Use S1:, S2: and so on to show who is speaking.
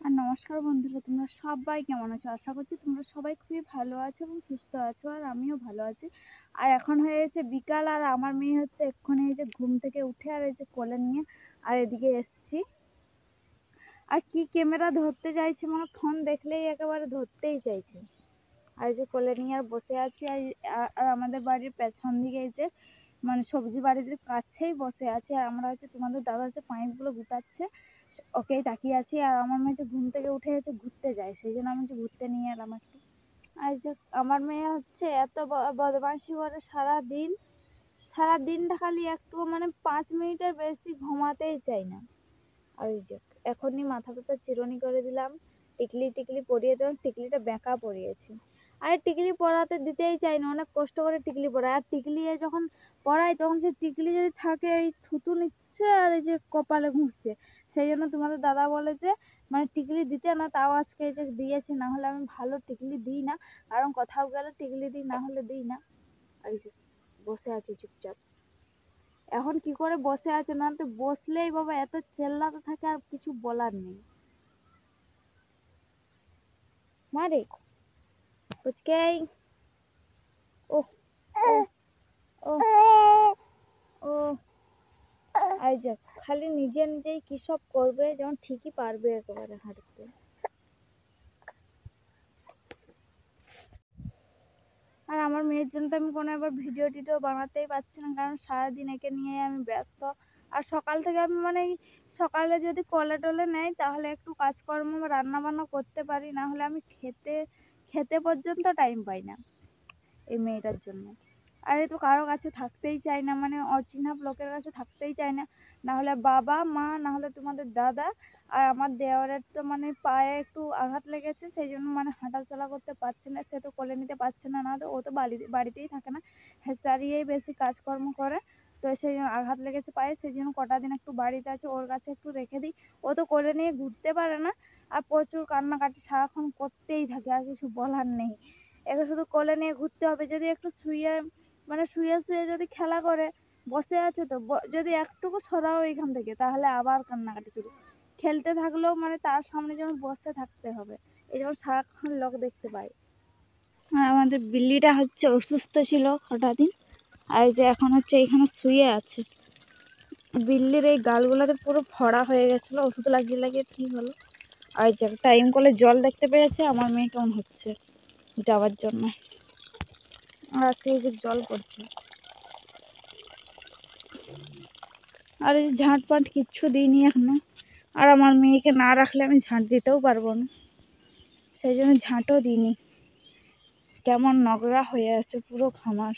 S1: আর নমস্কার বন্ধুরা, তোমরা সবাই কেমন আছো? আশা করছি তোমরা সবাই খুবই ভালো আছো এবং সুস্থ আছো, আর আমিও ভালো আছি। আর এখন হয়ে গেছে বিকাল, আর আমার মেয়ে হচ্ছে এক্ষুনি এই যে ঘুম থেকে উঠে আর এই যে কোলে নিয়ে আর এদিকে এসছি। আর কি ক্যামেরা ধরতে চাইছে, মানে ফোন দেখলেই একেবারে ধরতেই চাইছে। আর এই যে কোলে নিয়ে আর বসে আছি। আর আমাদের বাড়ির পেছন দিকে এই যে মানে সবজি বাড়ির কাছেই বসে আছে, আর আমরা হচ্ছে তোমাদের দাদা হচ্ছে পাইপগুলো গুটাচ্ছে, ওকেই তাকিয়ে আছি। আর আমার মেয়ে যে ঘুম থেকে উঠে হচ্ছে ঘুরতে যায়, সেই জন্য আমি যে ঘুরতে নিয়ে এলাম একটু। আর যে আমার মেয়ে হচ্ছে এত বদমাইশি করে সারাদিন, সারাদিনটা খালি একটু মানে 5 মিনিটের বেশি ঘুমাতেই চাই না। আর এই যে এখনই মাথা ব্যথা চিরুনি করে দিলাম, টিকলি টিকলি পরিয়ে দিলাম, টিকলিটা বেঁকা পরিয়েছি। আর টিকলি পরাতে দিতেই চাই না, অনেক কষ্ট করে টিকলি পরায়। আর টিকলি যখন পরাই তখন সে টিকলি যদি থাকে এই থুতু নিচ্ছে আর এই যে কপালে ঘুষছে। সেই জন্য তোমাদের দাদা বলে যে মানে টিকলি দিতে না, তাও আজকে এই যে দিয়েছি, না হলে আমি ভালো টিকলি দিই না, কারণ কোথাও গেলে টিকলি দিই, না হলে দিই না। আর এই যে বসে আছি চুপচাপ। এখন কি করে বসে আছে, না তো বসলেই বাবা এত চেল্লাতে থাকে আর কিছু বলার নেই। মারে পুচকেই, ও ও ও এই যে খালি নিজে নিজেই কি সব করবে, যেমন ঠিকই পারবে একেবারে হাঁটতে। আর আমার মেয়ের জন্য তো আমি কোনো এবার ভিডিও টিডিও বানাতেই পারছি না, কারণ সারাদিন একে নিয়ে আমি ব্যস্ত। আর সকাল থেকে আমি মানে সকালে যদি কলে টলে নেই তাহলে একটু কাজকর্ম বা রান্না বান্না করতে পারি, না হলে আমি খেতে খেতে পর্যন্ত টাইম পাই না এই মেয়েটার জন্য। আর এই তো কারো কাছে থাকতেই চাই না, মানে অচেনা লোকের কাছে থাকতেই চাই না, না হলে বাবা মা, না হলে তোমাদের দাদা। আর আমার দেওরের তো মানে পায়ে একটু আঘাত লেগেছে, সেই জন্য মানে হাঁটাচলা করতে পারছে না, সে তো কোলে নিতে পারছে না, না তো ও তো বাড়িতেই থাকে না, হেচারিয়েই বেশি কাজকর্ম করে। তো সেই জন্য আঘাত লেগেছে পায়ে, সেই জন্য কটা দিন একটু বাড়িতে আছে, ওর কাছে একটু রেখে দিই। ও তো কোলে নিয়ে ঘুরতে পারে না, আর প্রচুর কান্নাকাটি সারাক্ষণ করতেই থাকে, আর কিছু বলার নেই। একে শুধু কোলে নিয়ে ঘুরতে হবে, যদি একটু শুয়ে মানে শুয়ে শুয়ে যদি খেলা করে, বসে আছে তো যদি একটুকু সরাও এখান থেকে তাহলে আবার কান্নাকাটি শুরু। খেলতে থাকলেও মানে তার সামনে যেন বসে থাকতে হবে, এই যেমন সারাক্ষণ লোক দেখতে পাই। আর আমাদের বিল্লিটা হচ্ছে অসুস্থ ছিল কটা দিন, আর এই যে এখন হচ্ছে এখানে শুয়ে আছে। বিল্লির এই গালগুলোতে পুরো ফড়া হয়ে গেছিলো, ওষুধ লাগিয়ে লাগিয়ে ঠিক হলো। আর এই যে টাইম কলে জল দেখতে পেয়েছে আমার মেয়ে কেমন হচ্ছে যাওয়ার জন্য। আর আছে এই যে জল পড়ছে। আর এই ঝাঁট পাট কিচ্ছু দিইনি এখনো, আর আমার মেয়েকে না রাখলে আমি ঝাঁট দিতেও পারবো না, সেই জন্য ঝাঁটও দিইনি। কেমন নোংরা হয়ে আছে পুরো খামার।